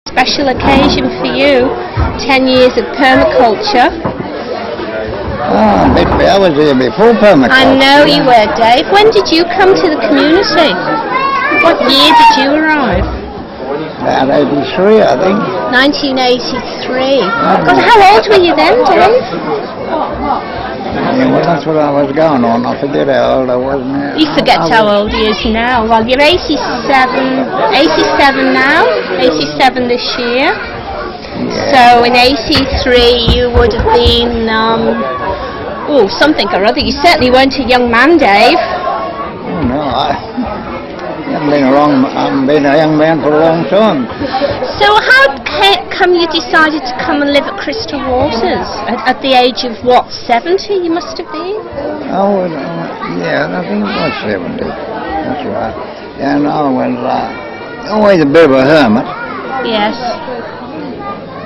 Special occasion for you, 10 years of permaculture. I was here before permaculture. I know you were, Dave. When did you come to the community? What year did you arrive? About 83, I think. 1983. God, how old were you then, Dave? Yeah, well, that's what I was going on. I forget how old I was now. You forget how old he is now. Well, you're 87 now, 87 this year. Yeah. So in 83 you would have been, something or other. You certainly weren't a young man, Dave. Oh, no, I haven't been a young man for a long time. So how come you decided to come and live at Crystal Waters at the age of, 70 you must have been? Oh, yeah, I think it was 70. That's right. And I was always a bit of a hermit. Yes.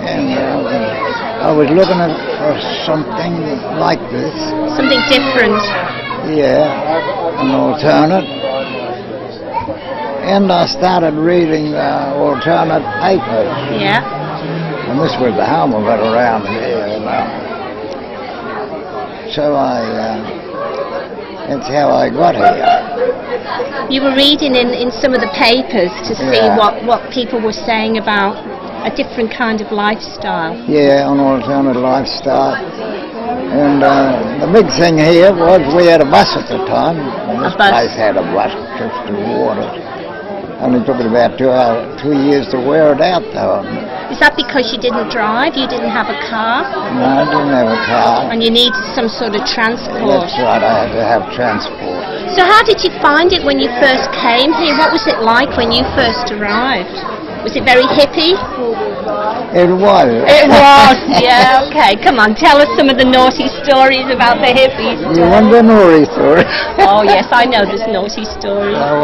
And I was looking for something like this. Something different. Yeah, an alternate. And I started reading alternate papers. Yeah. And this was the home of it around here. So that's how I got here. You were reading in some of the papers to see what people were saying about a different kind of lifestyle. Yeah, an alternate lifestyle. And the big thing here was we had a bus at the time. And this place had a bus, Crystal Waters. Only took it about 2 years to wear it out, though. Is that because you didn't drive? You didn't have a car? No, I didn't have a car. And you needed some sort of transport? That's right, I had to have transport. So how did you find it when you first came here? What was it like when you first arrived? Was it very hippie? It was. It was, yeah, okay. Come on, tell us some of the naughty stories about the hippies. You want the naughty story? Oh, yes, I know there's naughty stories. Oh,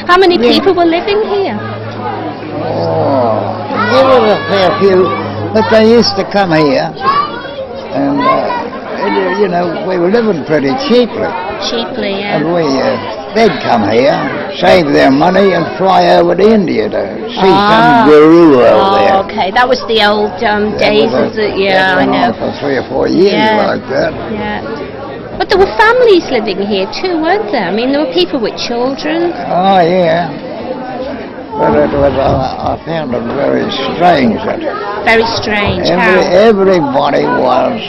how many people were living here? Oh, there were a fair few, but they used to come here, and, we were living pretty cheaply. Cheaply, yeah. And they'd come here, save their money, and fly over to India to see some guru over there. Oh, okay. That was the old days of the, I know. For 3 or 4 years like that. Yeah. But there were families living here too, weren't there? I mean, there were people with children. Oh, yeah. But it was, I found it very strange. Very strange, everybody was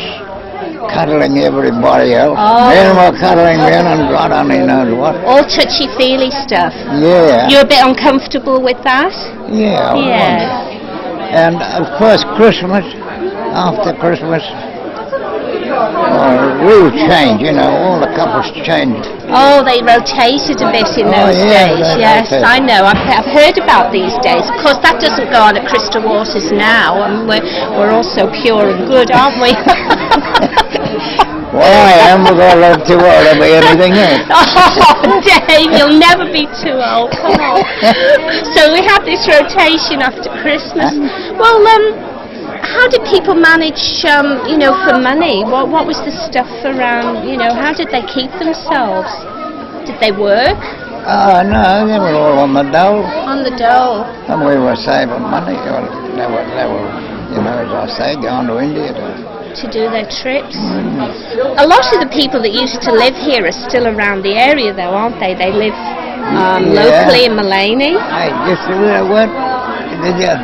cuddling everybody else. Oh. Men were cuddling men and God only knows what. All touchy-feely stuff. Yeah. You're a bit uncomfortable with that? Yeah. And of course Christmas, after Christmas, real change, all the couples changed. Oh, they rotated a bit in those days. Yes, I know. I've heard about these days. Of course, that doesn't go on at Crystal Waters now, and we're all so pure and good, aren't we? Well, I am, because I love too old to be anything else. Oh, Dave, you'll never be too old. Come on. So we had this rotation after Christmas. Well, how did people manage, for money? What was the stuff around, how did they keep themselves? Did they work? No, they were all on the dole. On the dole. And we were saving money. They were, as I say, going to India to do their trips. A lot of the people that used to live here are still around the area, though, aren't they? They live locally in Mullaney. Hey, just what? Did you?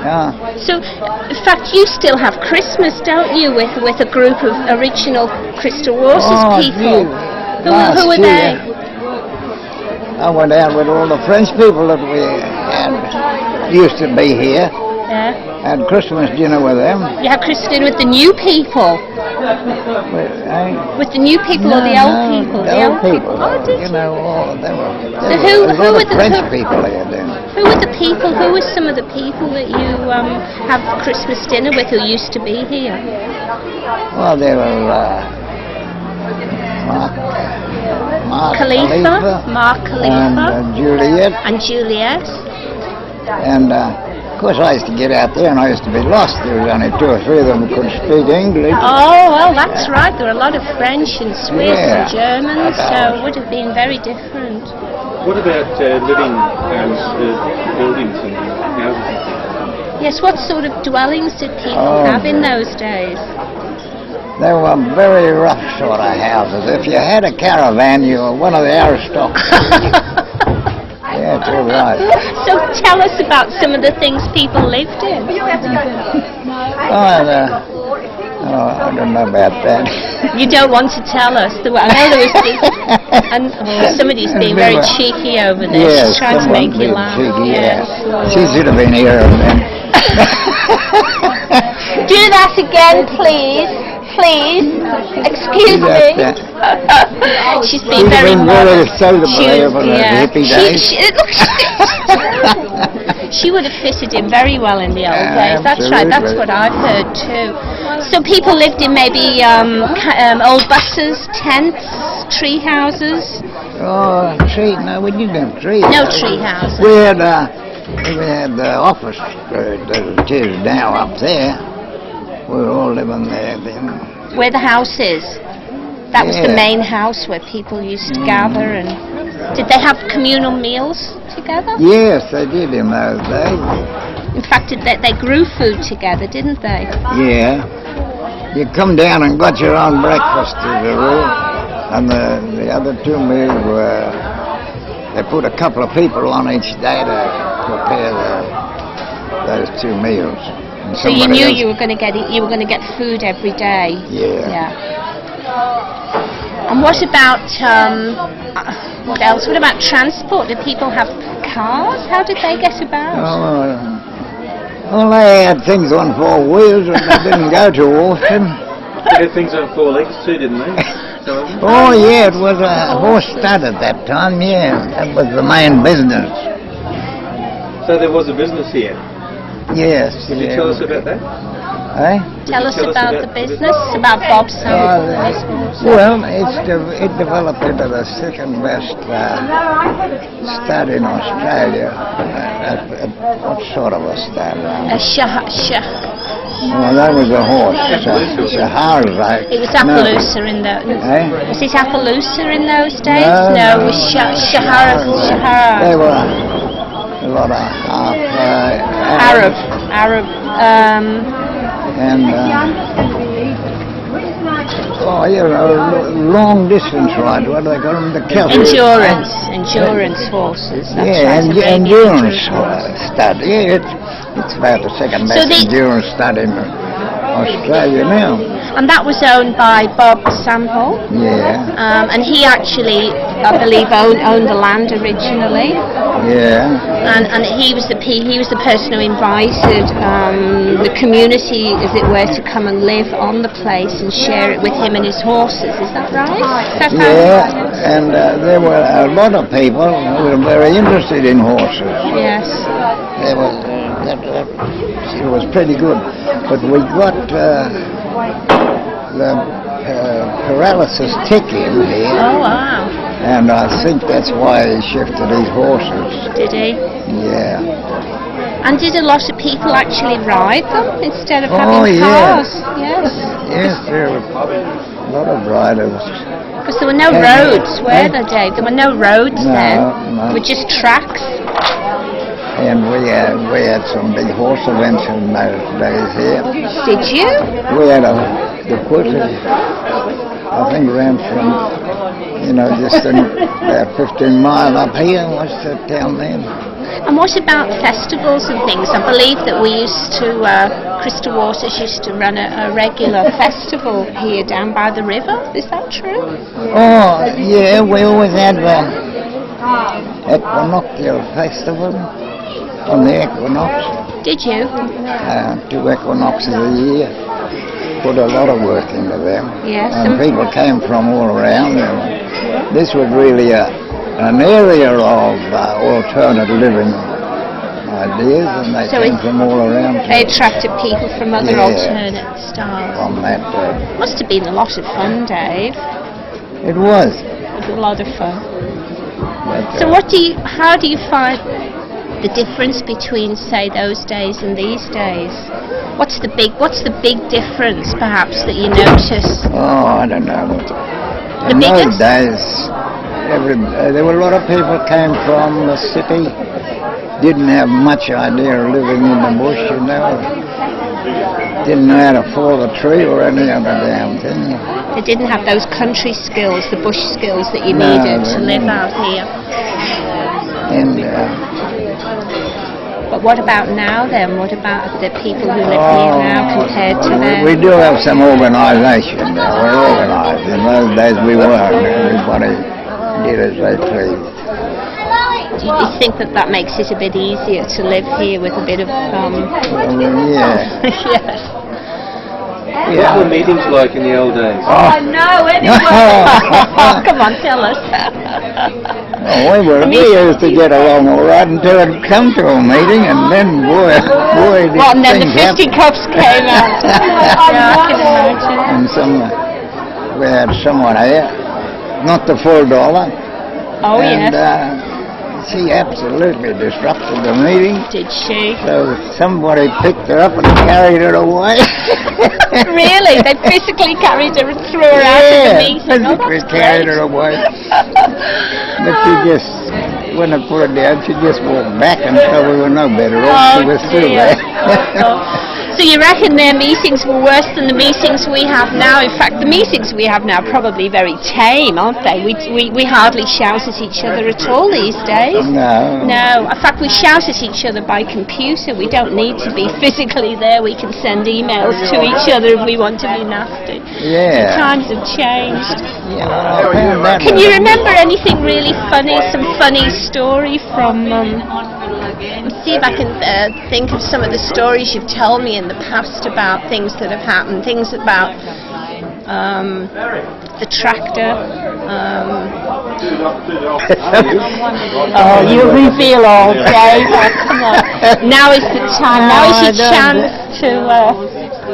Yeah. So, in fact, you still have Christmas, don't you, with a group of original Crystal Waters people? Who were they? I went out with all the French people that we had used to be here. Yeah. Had Christmas dinner with them. You had Christmas dinner with the new people? With the new people or the old people? The old people. Oh, did you? Who were the French people here then? Who were the people? Who were some of the people that you have Christmas dinner with who used to be here? Well, there were Mark Khalifa, and Juliet. And Juliet. And of course I used to get out there and I used to be lost. There was only 2 or 3 of them who could speak English. Oh, well, that's right. There were a lot of French and Swiss and German, so it would have been very different. What about living buildings and Yes, what sort of dwellings did people have in those days? They were very rough sort of houses. If you had a caravan, you were one of the aristocrats. Yeah, you're right. So tell us about some of the things people lived in. I don't know about that. You don't want to tell us. I know there was somebody's being very cheeky over there. Yes, she's trying to make you laugh. Cheeky, yes. She should have been here then. Do that again, please. Please. Excuse me. She's been very modest. She would have fitted in very well in the old days. That's right. That's what I've heard too. So people lived in maybe old buses, tents, tree houses. Oh, no, we didn't have trees. No tree houses. We had the office that is now up there. We were all living there then. Where the house is. That was the main house where people used to gather. And did they have communal meals together? Yes, they did in those days. In fact, they grew food together, didn't they? Yeah. You come down and got your own breakfast as a rule. And the other two meals were, they put a couple of people on each day to prepare those two meals. So you knew you were going to get food every day. Yeah. And what about what else? What about transport? Did people have cars? How did they get about? Well, they had things on 4 wheels, and they didn't go too often. They had things on 4 legs too, didn't they? Oh yeah, it was a horse stud at that time. Yeah, that was the main business. So there was a business here. Yes. Could you tell us about that? Tell us about the business, about Bob's business. Well, it developed into the second best stud in Australia. What sort of a stud? Well, that was a horse. Shahara. It was Appaloosa in those. Was it Appaloosa in those days? No, it was Shahara. They were a lot of Arab. And long distance ride. What do they call them? The endurance horses. Endurance stud. Yeah, it's about the second best endurance stud in Australia now. And that was owned by Bob Sample. Yeah. And he actually, I believe, owned the land originally. Yeah. And he was the person who invited the community, as it were, to come and live on the place and share it with him and his horses. Is that right? And there were a lot of people who were very interested in horses. Yes. It was pretty good, but we got the paralysis tick in here. Oh wow! And I think that's why he shifted his horses. Did he? Yeah. And did a lot of people actually ride them instead of having cars? Yes. Yes, there were a lot of riders. Because there were no roads, were there, Dave? There were no roads then. No. They were just tracks. And we had some big horse events in those days here. Did you? We had the quarter, I think, ran from, just about 15 miles up here. What's that down there? And what about festivals and things? I believe that we used to, Crystal Waters used to run a regular festival here down by the river. Is that true? Oh, yeah, we always had the equinoctial festival. On the equinox. Did you? 2 equinoxes a year. Put a lot of work into them. Yes. And people came from all around. This was really an area of alternate living ideas, and they came from all around. They attracted people from other alternate styles. From that. Must have been a lot of fun, Dave. It was. It was a lot of fun. But, so how do you find the difference between, say, those days and these days? What's the big difference, perhaps, that you notice? Oh, I don't know. In those days, there were a lot of people came from the city didn't have much idea of living in the bush, you know. Didn't know how to fall a tree or any other damn thing. They didn't have those country skills, the bush skills that you needed to live out here. And but what about now then? What about the people who live here now compared to them? we do have some organisation now. We're organised. In those days we weren't. Everybody did as they pleased. Do you think that makes it a bit easier to live here with a bit of yeah. Yes. What were meetings like in the old days? Oh no, anyway. Come on, tell us. We used to get along all right until it come to a meeting, and then boy, well, and then the fisticuffs came out. Yeah, I can imagine. And we had someone here, not the full dollar. Oh and, yes. She absolutely disrupted the meeting. Did she? So somebody picked her up and carried her away. Really? They physically carried her and threw her out of the meeting? Physically carried her away. But she just, when I put her down, she just walked back until we were no better off. She was still there. So you reckon their meetings were worse than the meetings we have now? In fact, the meetings we have now are probably very tame, aren't they? We hardly shout at each other at all these days. No. No. In fact, we shout at each other by computer. We don't need to be physically there. We can send emails to each other if we want to be nasty. Yeah. The times have changed. Yeah, can you remember anything really funny, some funny story from... Let's see if I can think of some of the stories you've told me in the past about things that have happened, things about the tractor. Oh, you reveal all day. Come on. Now is the time. Now is your chance to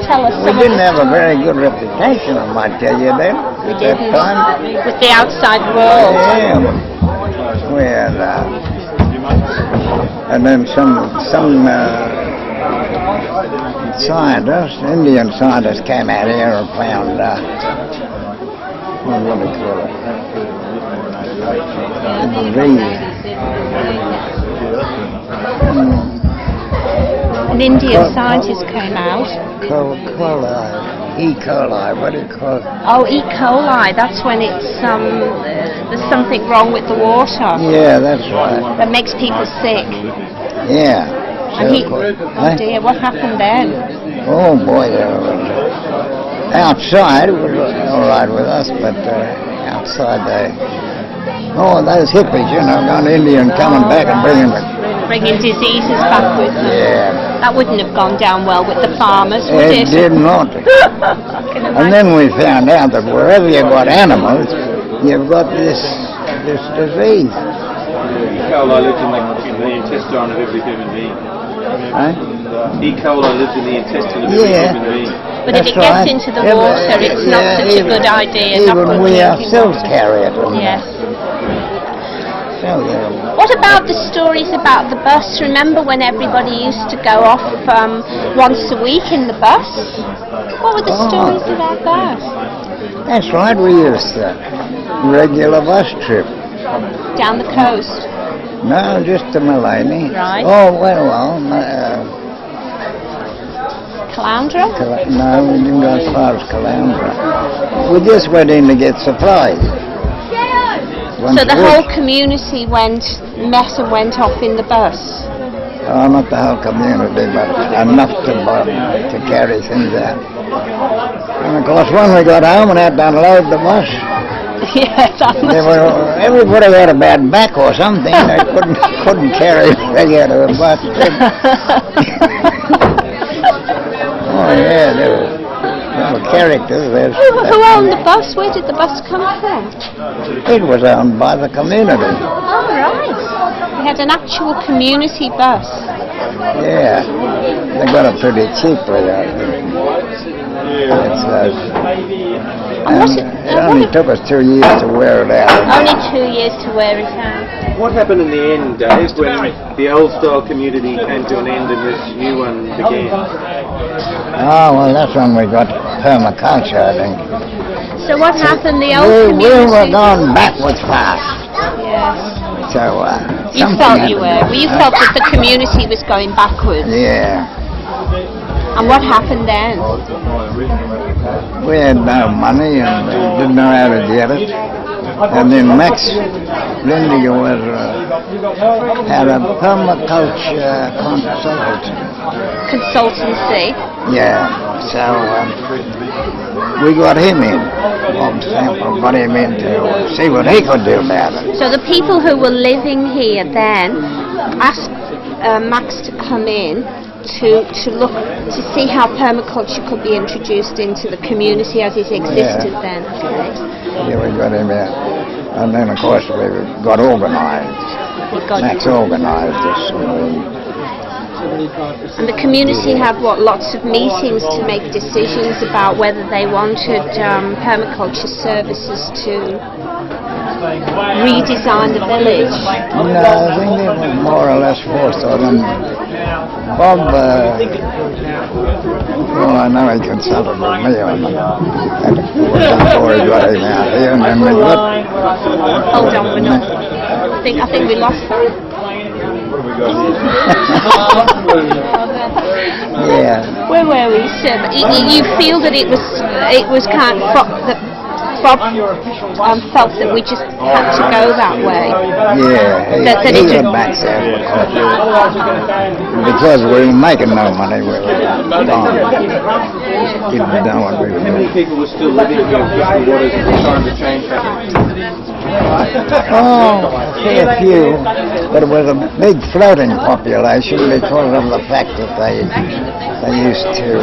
tell us We didn't have a very good reputation, I might tell you that. We at didn't. That time. With the outside world. Yeah. We had... and then some scientists, Indian scientists, came out here and found what do they call it? Disease. An Indian scientist came out. E. coli, what do you call it? Oh, E. coli, that's when it's there's something wrong with the water. Yeah, that's right. That makes people sick. Yeah. And oh dear, what happened then? Oh boy, outside it was all right with us, but outside those hippies, you know, got Indian coming back and bringing diseases back with them. Yeah. That wouldn't have gone down well with the farmers, would it? It did not. And then we found out that wherever you've got animals, you've got this disease. E. coli lives in the intestine of every human being. E. coli lives in the intestine of every human being. But if it gets into the water, it's not such a good idea. Even we ourselves carry it. Yes. So, what about the stories about the bus? Remember when everybody used to go off once a week in the bus? What were the stories about that? That's right, we used to regular bus trip. Down the coast? No, just to Mullaney. Right. Oh, well, Caloundra? No, we didn't go as far as Caloundra. We just went in to get supplies. So the whole community met and went off in the bus? Oh, not the whole community, but enough to carry things out. And of course, when we got home and had to unload the bus, yes, everybody had a bad back or something. They couldn't carry it out of the bus. Oh yeah, there were characters there. Who owned the bus? Where did the bus come from? It was owned by the community. Oh, right. We had an actual community bus. Yeah. They got it pretty cheaply there. It only took us 2 years to wear it out. Only 2 years to wear it out. What happened in the end, Dave, when the old style community came to an end and this new one began? Oh, well, that's when we got permaculture, I think. So what happened? The old community... We were going backwards fast. Yes. So, you felt you were. You felt that the community was going backwards. Yeah. And what happened then? We had no money and didn't know how to get it. And then Max Lindy was had a permaculture Consultancy. Yeah, so we got him in. Bob Sample got him in to see what he could do about it. So the people who were living here then asked Max to come in to look to see how permaculture could be introduced into the community as it existed then. Okay. Yeah, we got him in. And then of course we got organised. Max organised us. And the community had lots of meetings to make decisions about whether they wanted permaculture services to redesign the village. No, I think it was more or less forced on them. Bob, well, I know he consulted with me on that before he got him out here, and then we got... Hold on, we're not... I think we lost that. Yeah. Where were we? So you feel that it was kind of that Bob felt that we just had to go that way. Yeah, he got back there because we were making no money. We were gone. Didn't know what we were doing. How many people were still living here in Crystal Waters at the time the change happened? Oh, a fair few, but it was a big floating population because of the fact that they used to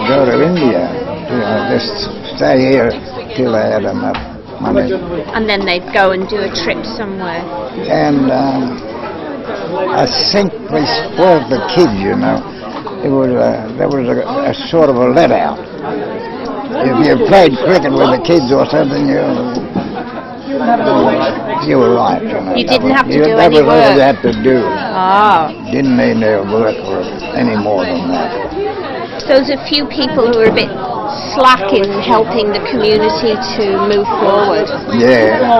go to India, just stay here till they had enough money. And then they'd go and do a trip somewhere. And I think we spoiled the kids, you know. It was there was a sort of a let out. If you played cricket with the kids or something, you were right. You know. You didn't have to do that any was work. all you had to do. Ah. Didn't need to work for any more than that. So there's a few people who are a bit slack in helping the community to move forward. Yeah.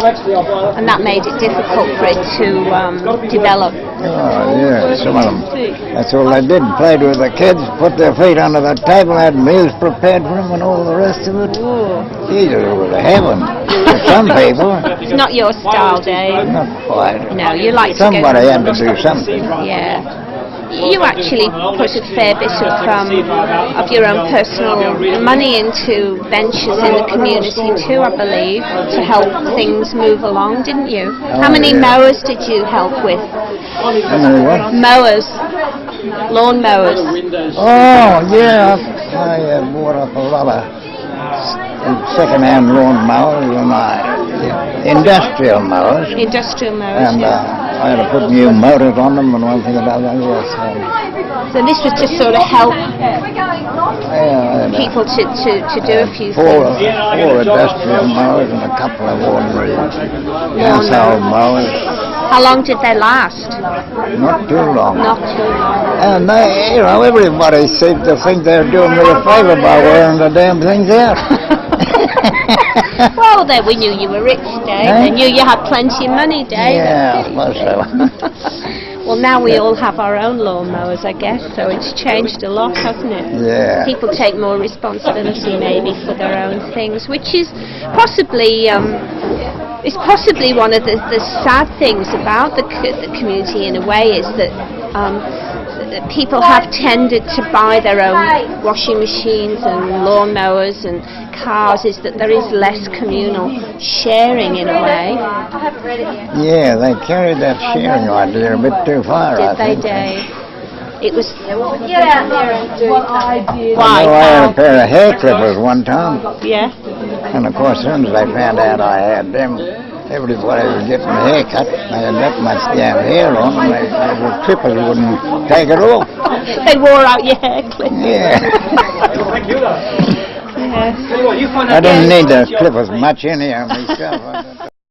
And that made it difficult for it to develop. Oh, yeah, some of them. That's all they did, played with the kids, put their feet under the table, had meals prepared for them and all the rest of it. Jesus, it was heaven for some people. It's not your style, Dave. Not quite. No, you like Somebody had to do something. Yeah. You actually put a fair bit of your own personal money into ventures in the community too, I believe, to help things move along, didn't you? How many mowers did you help with? How many what? Mowers. Lawn mowers. Oh, yeah. I bought up a lot of second-hand lawn mowers and industrial mowers. Industrial mowers, and I had to put new motors on them and one thing about that. Yes. So this was to sort of help Yeah, people to do a few four things. industrial mowers and a couple of ordinary household mowers. How long did they last? Not too long. Not too long. And they, everybody seemed to think they're doing me a favour by wearing the damn things out. Well, then we knew you were rich, Dave. They knew you had plenty of money, Dave. Yeah, I suppose so. Well, now we all have our own lawnmowers, I guess, so it's changed a lot, hasn't it? Yeah. People take more responsibility, maybe, for their own things, which is possibly one of the sad things about the community, in a way, is that people have tended to buy their own washing machines and lawnmowers and cars, is that there is less communal sharing in a way. Yeah, they carried that sharing idea a bit too far, I think. Did they, Dave? It was... Get out there and do what I did. I had a pair of hair clippers one time. Yeah? And of course, as soon as they found out I had them, everybody was getting a haircut. They had that much damn hair on, and the clippers wouldn't take it off. They wore out your hair clippers. Yeah. Yeah. I didn't need the clippers much anyhow myself.